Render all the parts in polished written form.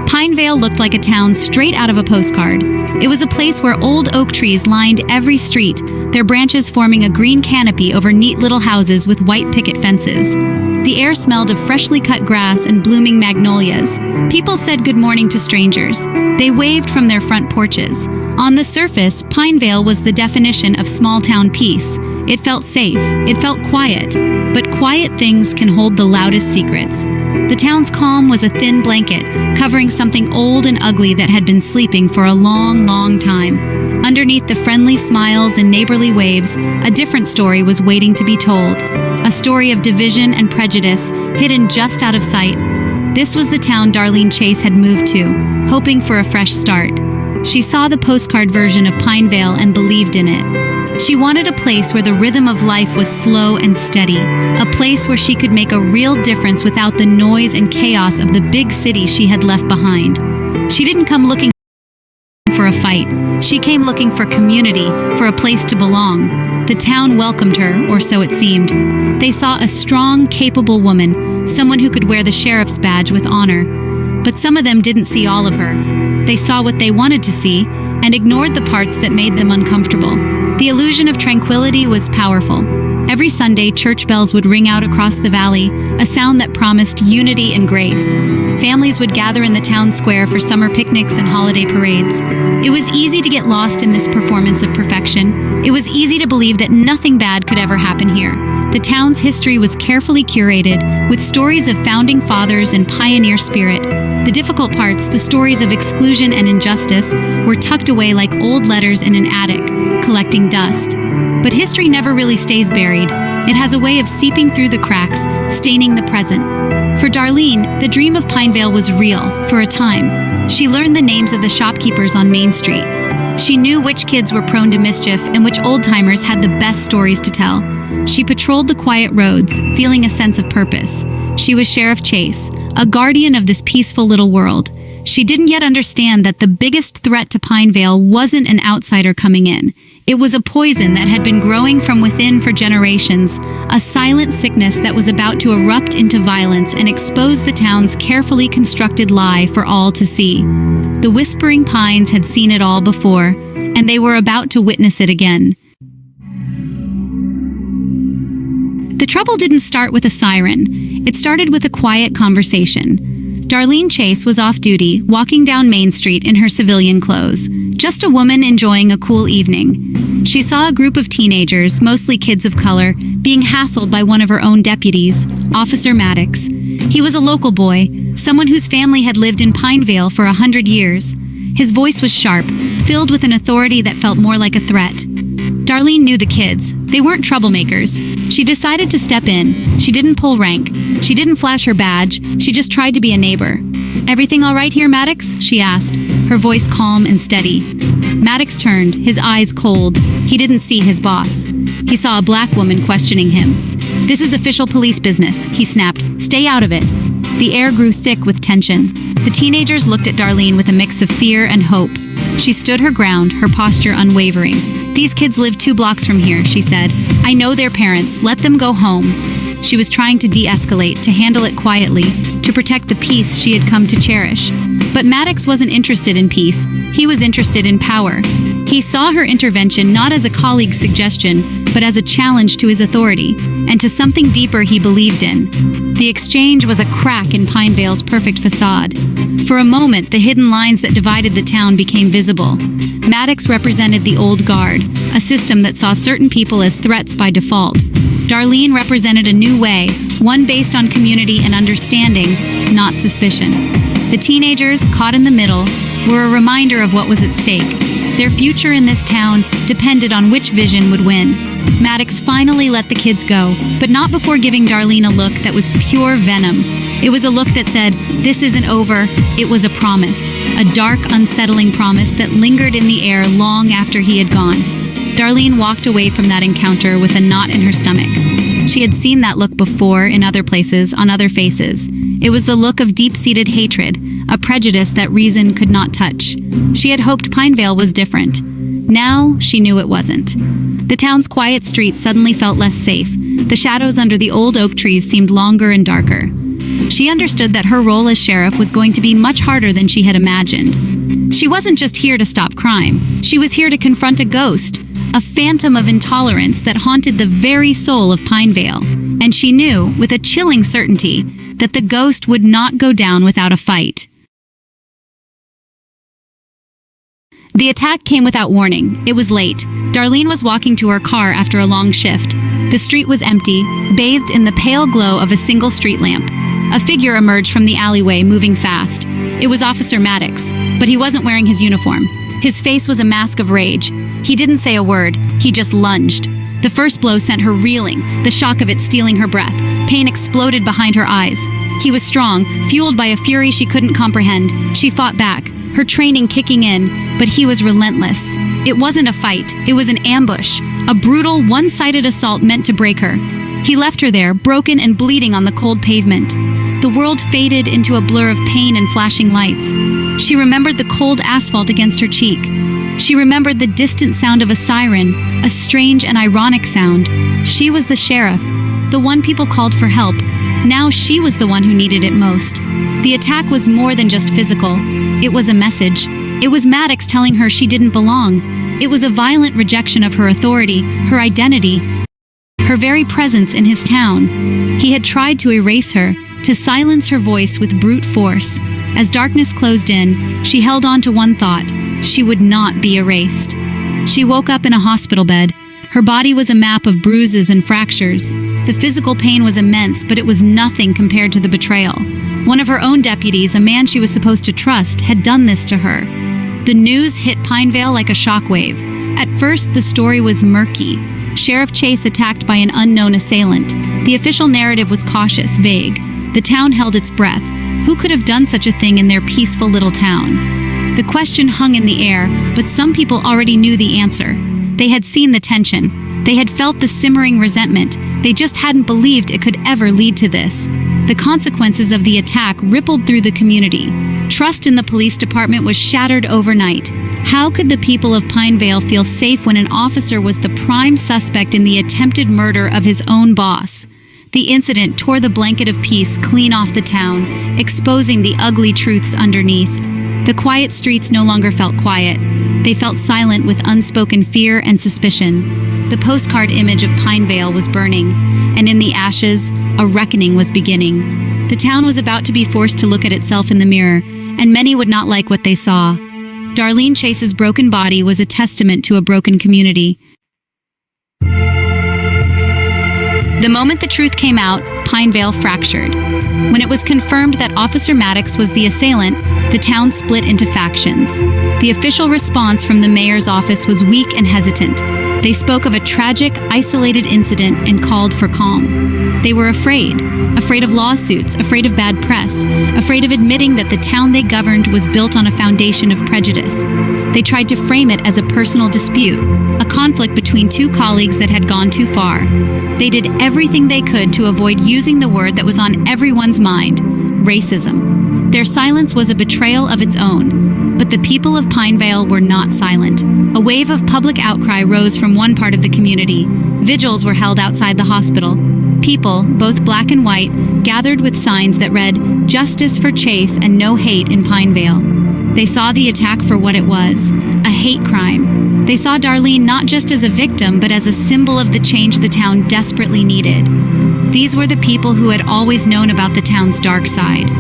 Pinevale looked like a town straight out of a postcard. It was a place where old oak trees lined every street, their branches forming a green canopy over neat little houses with white picket fences. The air smelled of freshly cut grass and blooming magnolias. People said good morning to strangers. They waved from their front porches. On the surface, Pinevale was the definition of small-town peace. It felt safe, it felt quiet, but quiet things can hold the loudest secrets. The town's calm was a thin blanket, covering something old and ugly that had been sleeping for a long, long time. Underneath the friendly smiles and neighborly waves, a different story was waiting to be told. A story of division and prejudice, hidden just out of sight. This was the town Darlene Chase had moved to, hoping for a fresh start. She saw the postcard version of Pinevale and believed in it. She wanted a place where the rhythm of life was slow and steady, a place where she could make a real difference without the noise and chaos of the big city she had left behind. She didn't come looking for a fight. She came looking for community, for a place to belong. The town welcomed her, or so it seemed. They saw a strong, capable woman, someone who could wear the sheriff's badge with honor. But some of them didn't see all of her. They saw what they wanted to see, and ignored the parts that made them uncomfortable. The illusion of tranquility was powerful. Every Sunday, church bells would ring out across the valley, a sound that promised unity and grace. Families would gather in the town square for summer picnics and holiday parades. It was easy to get lost in this performance of perfection. It was easy to believe that nothing bad could ever happen here. The town's history was carefully curated, with stories of founding fathers and pioneer spirit. The difficult parts, the stories of exclusion and injustice, were tucked away like old letters in an attic, collecting dust. But history never really stays buried. It has a way of seeping through the cracks, staining the present. For Darlene, the dream of Pinevale was real, for a time. She learned the names of the shopkeepers on Main Street. She knew which kids were prone to mischief and which old-timers had the best stories to tell. She patrolled the quiet roads, feeling a sense of purpose. She was Sheriff Chase, a guardian of this peaceful little world. She didn't yet understand that the biggest threat to Pinevale wasn't an outsider coming in. It was a poison that had been growing from within for generations, a silent sickness that was about to erupt into violence and expose the town's carefully constructed lie for all to see. The Whispering Pines had seen it all before, and they were about to witness it again. The trouble didn't start with a siren. It started with a quiet conversation. Darlene Chase was off duty, walking down Main Street in her civilian clothes, just a woman enjoying a cool evening. She saw a group of teenagers, mostly kids of color, being hassled by one of her own deputies, Officer Maddox. He was a local boy, someone whose family had lived in Pinevale for 100 years. His voice was sharp, filled with an authority that felt more like a threat. Darlene knew the kids. They weren't troublemakers. She decided to step in. She didn't pull rank. She didn't flash her badge. She just tried to be a neighbor. "Everything all right here, Maddox?" she asked, her voice calm and steady. Maddox turned, his eyes cold. He didn't see his boss. He saw a black woman questioning him. "This is official police business," he snapped. "Stay out of it." The air grew thick with tension. The teenagers looked at Darlene with a mix of fear and hope. She stood her ground, her posture unwavering. "These kids live 2 blocks from here," she said. "I know their parents. Let them go home." She was trying to de-escalate, to handle it quietly, to protect the peace she had come to cherish. But Maddox wasn't interested in peace. He was interested in power. He saw her intervention not as a colleague's suggestion, but as a challenge to his authority, and to something deeper he believed in. The exchange was a crack in Pinevale's perfect facade. For a moment, the hidden lines that divided the town became visible. Maddox represented the old guard, a system that saw certain people as threats by default. Darlene represented a new way, one based on community and understanding, not suspicion. The teenagers, caught in the middle, were a reminder of what was at stake. Their future in this town depended on which vision would win. Maddox finally let the kids go, but not before giving Darlene a look that was pure venom. It was a look that said, "This isn't over." It was a promise, a dark, unsettling promise that lingered in the air long after he had gone. Darlene walked away from that encounter with a knot in her stomach. She had seen that look before in other places, on other faces. It was the look of deep-seated hatred, a prejudice that reason could not touch. She had hoped Pinevale was different. Now, she knew it wasn't. The town's quiet streets suddenly felt less safe. The shadows under the old oak trees seemed longer and darker. She understood that her role as sheriff was going to be much harder than she had imagined. She wasn't just here to stop crime. She was here to confront a ghost, a phantom of intolerance that haunted the very soul of Pinevale. And she knew, with a chilling certainty, that the ghost would not go down without a fight. The attack came without warning. It was late. Darlene was walking to her car after a long shift. The street was empty, bathed in the pale glow of a single street lamp. A figure emerged from the alleyway, moving fast. It was Officer Maddox, but he wasn't wearing his uniform. His face was a mask of rage. He didn't say a word. He just lunged. The first blow sent her reeling, the shock of it stealing her breath. Pain exploded behind her eyes. He was strong, fueled by a fury she couldn't comprehend. She fought back, her training kicking in, but he was relentless. It wasn't a fight, it was an ambush, a brutal, one-sided assault meant to break her. He left her there, broken and bleeding on the cold pavement. The world faded into a blur of pain and flashing lights. She remembered the cold asphalt against her cheek. She remembered the distant sound of a siren, a strange and ironic sound. She was the sheriff, the one people called for help. Now she was the one who needed it most. The attack was more than just physical. It was a message. It was Maddox telling her she didn't belong. It was a violent rejection of her authority, her identity, her very presence in his town. He had tried to erase her, to silence her voice with brute force. As darkness closed in, she held on to one thought: she would not be erased. She woke up in a hospital bed. Her body was a map of bruises and fractures. The physical pain was immense, but it was nothing compared to the betrayal. One of her own deputies, a man she was supposed to trust, had done this to her. The news hit Pinevale like a shockwave. At first, the story was murky. Sheriff Chase attacked by an unknown assailant. The official narrative was cautious, vague. The town held its breath. Who could have done such a thing in their peaceful little town? The question hung in the air, but some people already knew the answer. They had seen the tension. They had felt the simmering resentment. They just hadn't believed it could ever lead to this. The consequences of the attack rippled through the community. Trust in the police department was shattered overnight. How could the people of Pinevale feel safe when an officer was the prime suspect in the attempted murder of his own boss? The incident tore the blanket of peace clean off the town, exposing the ugly truths underneath. The quiet streets no longer felt quiet. They felt silent with unspoken fear and suspicion. The postcard image of Pinevale was burning, and in the ashes, a reckoning was beginning. The town was about to be forced to look at itself in the mirror, and many would not like what they saw. Darlene Chase's broken body was a testament to a broken community. The moment the truth came out, Pinevale fractured. When it was confirmed that Officer Maddox was the assailant, the town split into factions. The official response from the mayor's office was weak and hesitant. They spoke of a tragic, isolated incident and called for calm. They were afraid of lawsuits, afraid of bad press, afraid of admitting that the town they governed was built on a foundation of prejudice. They tried to frame it as a personal dispute, a conflict between two colleagues that had gone too far. They did everything they could to avoid using the word that was on everyone's mind: racism. Their silence was a betrayal of its own. But the people of Pinevale were not silent. A wave of public outcry rose from one part of the community. Vigils were held outside the hospital. People, both black and white, gathered with signs that read, "Justice for Chase and no hate in Pinevale." They saw the attack for what it was, a hate crime. They saw Darlene not just as a victim, but as a symbol of the change the town desperately needed. These were the people who had always known about the town's dark side.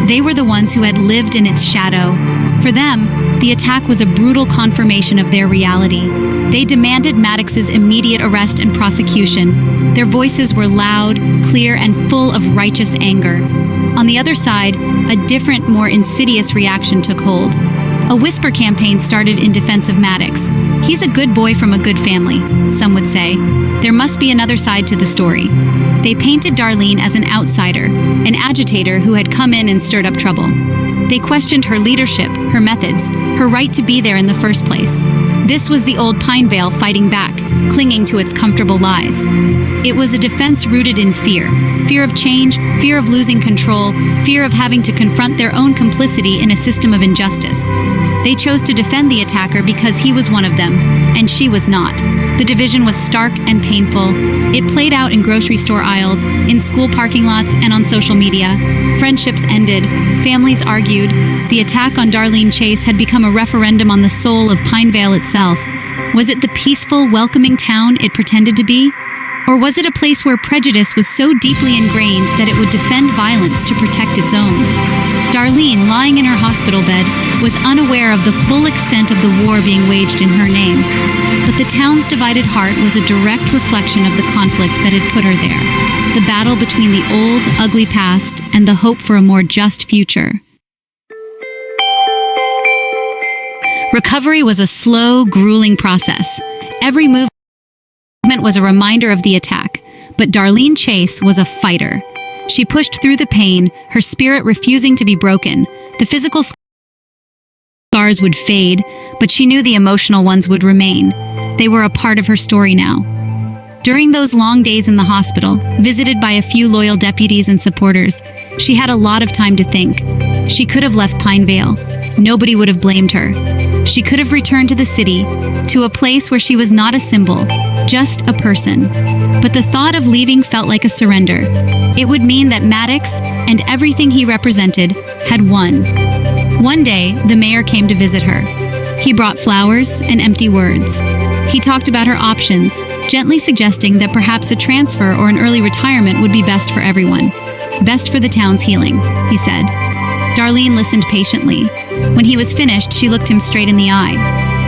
They were the ones who had lived in its shadow. For them, the attack was a brutal confirmation of their reality. They demanded Maddox's immediate arrest and prosecution. Their voices were loud, clear, and full of righteous anger. On the other side, a different, more insidious reaction took hold. A whisper campaign started in defense of Maddox. He's a good boy from a good family, some would say. There must be another side to the story. They painted Darlene as an outsider, an agitator who had come in and stirred up trouble. They questioned her leadership, her methods, her right to be there in the first place. This was the old Pinevale fighting back, clinging to its comfortable lies. It was a defense rooted in fear. Fear of change, fear of losing control, fear of having to confront their own complicity in a system of injustice. They chose to defend the attacker because he was one of them, and she was not. The division was stark and painful. It played out in grocery store aisles, in school parking lots, and on social media. Friendships ended. Families argued. The attack on Darlene Chase had become a referendum on the soul of Pinevale itself. Was it the peaceful, welcoming town it pretended to be? Or was it a place where prejudice was so deeply ingrained that it would defend violence to protect its own? Darlene, lying in her hospital bed, was unaware of the full extent of the war being waged in her name. But the town's divided heart was a direct reflection of the conflict that had put her there. The battle between the old, ugly past and the hope for a more just future. Recovery was a slow, grueling process. Every movement was a reminder of the attack, but Darlene Chase was a fighter. She pushed through the pain, her spirit refusing to be broken. The physical scars would fade, but she knew the emotional ones would remain. They were a part of her story now. During those long days in the hospital, visited by a few loyal deputies and supporters, she had a lot of time to think. She could have left Pinevale. Nobody would have blamed her. She could have returned to the city, to a place where she was not a symbol, just a person. But the thought of leaving felt like a surrender. It would mean that Maddox and everything he represented had won. One day, the mayor came to visit her. He brought flowers and empty words. He talked about her options, gently suggesting that perhaps a transfer or an early retirement would be best for everyone. Best for the town's healing, he said. Darlene listened patiently. When he was finished, she looked him straight in the eye.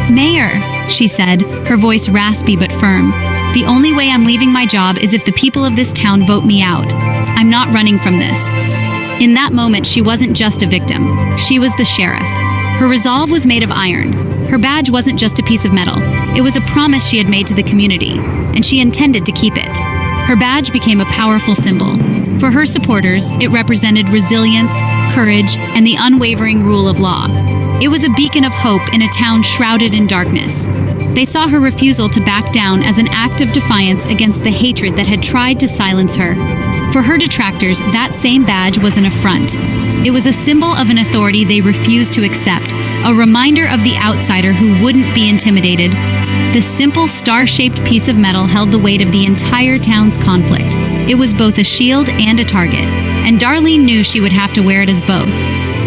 "Mayor," she said, her voice raspy but firm, "the only way I'm leaving my job is if the people of this town vote me out. I'm not running from this." In that moment, she wasn't just a victim. She was the sheriff. Her resolve was made of iron. Her badge wasn't just a piece of metal. It was a promise she had made to the community, and she intended to keep it. Her badge became a powerful symbol. For her supporters, it represented resilience, courage, and the unwavering rule of law. It was a beacon of hope in a town shrouded in darkness. They saw her refusal to back down as an act of defiance against the hatred that had tried to silence her. For her detractors, that same badge was an affront. It was a symbol of an authority they refused to accept, a reminder of the outsider who wouldn't be intimidated. The simple star-shaped piece of metal held the weight of the entire town's conflict. It was both a shield and a target, and Darlene knew she would have to wear it as both.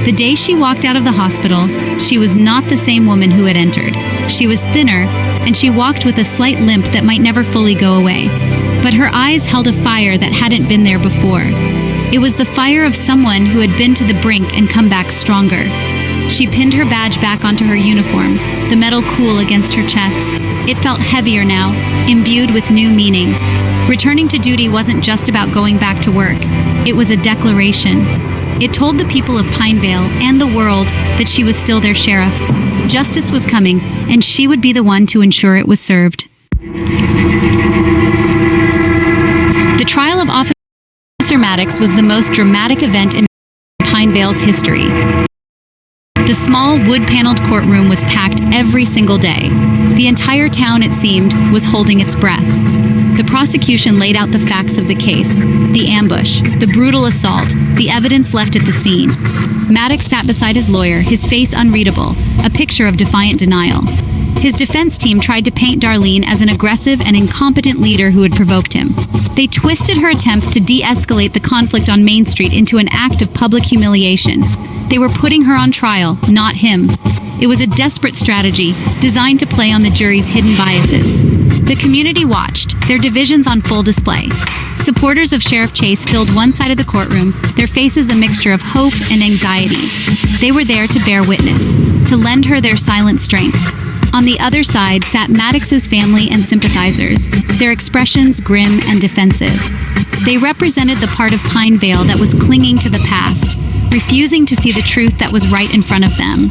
The day she walked out of the hospital, she was not the same woman who had entered. She was thinner, and she walked with a slight limp that might never fully go away. But her eyes held a fire that hadn't been there before. It was the fire of someone who had been to the brink and come back stronger. She pinned her badge back onto her uniform, the metal cool against her chest. It felt heavier now, imbued with new meaning. Returning to duty wasn't just about going back to work. It was a declaration. It told the people of Pinevale and the world that she was still their sheriff. Justice was coming, and she would be the one to ensure it was served. The trial of Officer Maddox was the most dramatic event in Pinevale's history. The small, wood-paneled courtroom was packed every single day. The entire town, it seemed, was holding its breath. The prosecution laid out the facts of the case, the ambush, the brutal assault, the evidence left at the scene. Maddox sat beside his lawyer, his face unreadable, a picture of defiant denial. His defense team tried to paint Darlene as an aggressive and incompetent leader who had provoked him. They twisted her attempts to de-escalate the conflict on Main Street into an act of public humiliation. They were putting her on trial, not him. It was a desperate strategy, designed to play on the jury's hidden biases. The community watched, their divisions on full display. Supporters of Sheriff Chase filled one side of the courtroom, their faces a mixture of hope and anxiety. They were there to bear witness, to lend her their silent strength. On the other side sat Maddox's family and sympathizers, their expressions grim and defensive. They represented the part of Pinevale that was clinging to the past, refusing to see the truth that was right in front of them.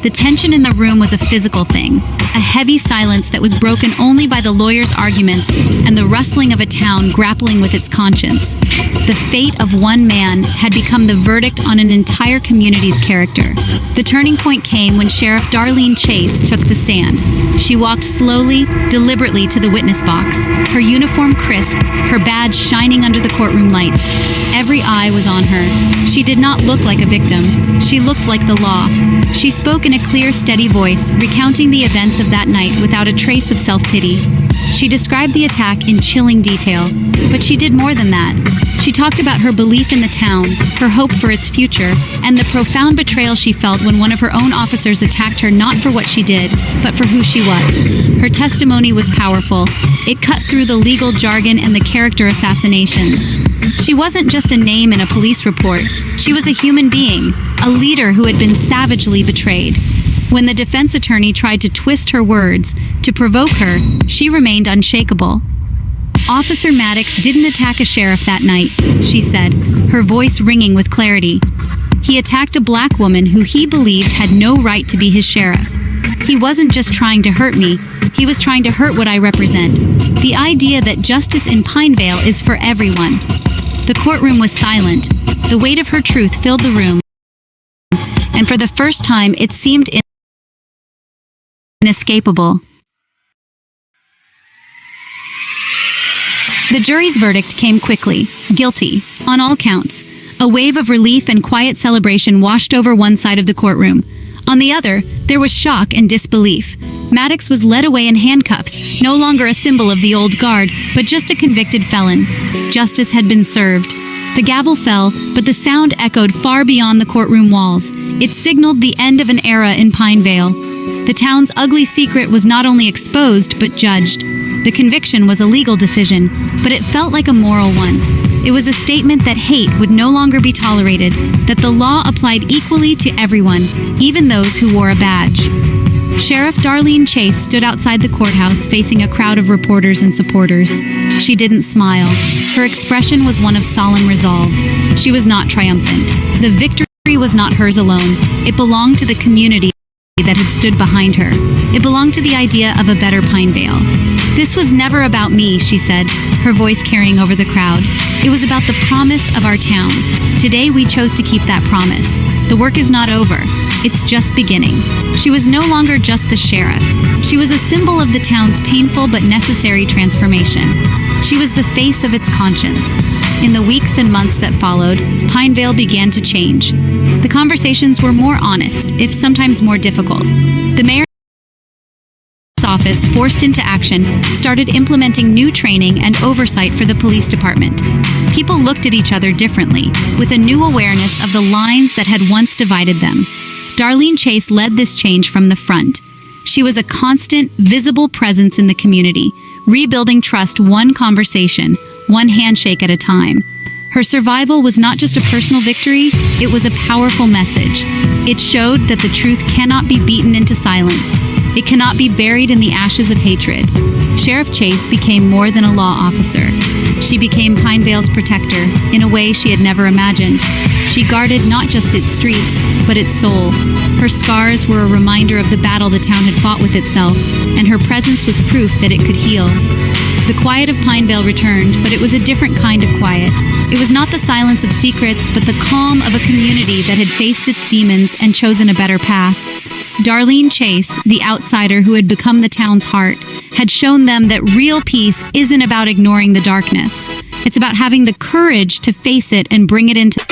The tension in the room was a physical thing, a heavy silence that was broken only by the lawyers' arguments and the rustling of a town grappling with its conscience. The fate of one man had become the verdict on an entire community's character. The turning point came when Sheriff Darlene Chase took the stand. She walked slowly, deliberately to the witness box, her uniform crisp, her badge shining under the courtroom lights. Every eye was on her. She did not look like a victim. She looked like the law. She spoke in a clear, steady voice, recounting the events of that night without a trace of self-pity. She described the attack in chilling detail, but she did more than that. She talked about her belief in the town, her hope for its future, and the profound betrayal she felt when one of her own officers attacked her not for what she did, but for who she was. Her testimony was powerful. It cut through the legal jargon and the character assassinations. She wasn't just a name in a police report. She was a human being, a leader who had been savagely betrayed. When the defense attorney tried to twist her words to provoke her, she remained unshakable. Officer Maddox didn't attack a sheriff that night, she said, her voice ringing with clarity. He attacked a black woman who he believed had no right to be his sheriff. He wasn't just trying to hurt me, he was trying to hurt what I represent. The idea that justice in Pinevale is for everyone. The courtroom was silent. The weight of her truth filled the room, and for the first time it seemed inescapable. The jury's verdict came quickly, guilty, on all counts. A wave of relief and quiet celebration washed over one side of the courtroom. On the other, there was shock and disbelief. Maddox was led away in handcuffs, no longer a symbol of the old guard, but just a convicted felon. Justice had been served. The gavel fell, but the sound echoed far beyond the courtroom walls. It signaled the end of an era in Pinevale. The town's ugly secret was not only exposed, but judged. The conviction was a legal decision, but it felt like a moral one. It was a statement that hate would no longer be tolerated, that the law applied equally to everyone, even those who wore a badge. Sheriff Darlene Chase stood outside the courthouse facing a crowd of reporters and supporters. She didn't smile. Her expression was one of solemn resolve. She was not triumphant. The victory was not hers alone. It belonged to the community that had stood behind her. It belonged to the idea of a better Pinevale. This was never about me, she said, her voice carrying over the crowd. It was about the promise of our town. Today we chose to keep that promise. The work is not over. It's just beginning. She was no longer just the sheriff. She was a symbol of the town's painful but necessary transformation. She was the face of its conscience. In the weeks and months that followed, Pinevale began to change. The conversations were more honest, if sometimes more difficult. The mayor's office, forced into action, started implementing new training and oversight for the police department. People looked at each other differently, with a new awareness of the lines that had once divided them. Darlene Chase led this change from the front. She was a constant, visible presence in the community, rebuilding trust one conversation, one handshake at a time. Her survival was not just a personal victory, it was a powerful message. It showed that the truth cannot be beaten into silence. It cannot be buried in the ashes of hatred. Sheriff Chase became more than a law officer. She became Pinevale's protector in a way she had never imagined. She guarded not just its streets, but its soul. Her scars were a reminder of the battle the town had fought with itself, and her presence was proof that it could heal. The quiet of Pinevale returned, but it was a different kind of quiet. It was not the silence of secrets, but the calm of a community that had faced its demons and chosen a better path. Darlene Chase, the outsider who had become the town's heart, had shown them that real peace isn't about ignoring the darkness. It's about having the courage to face it and bring it into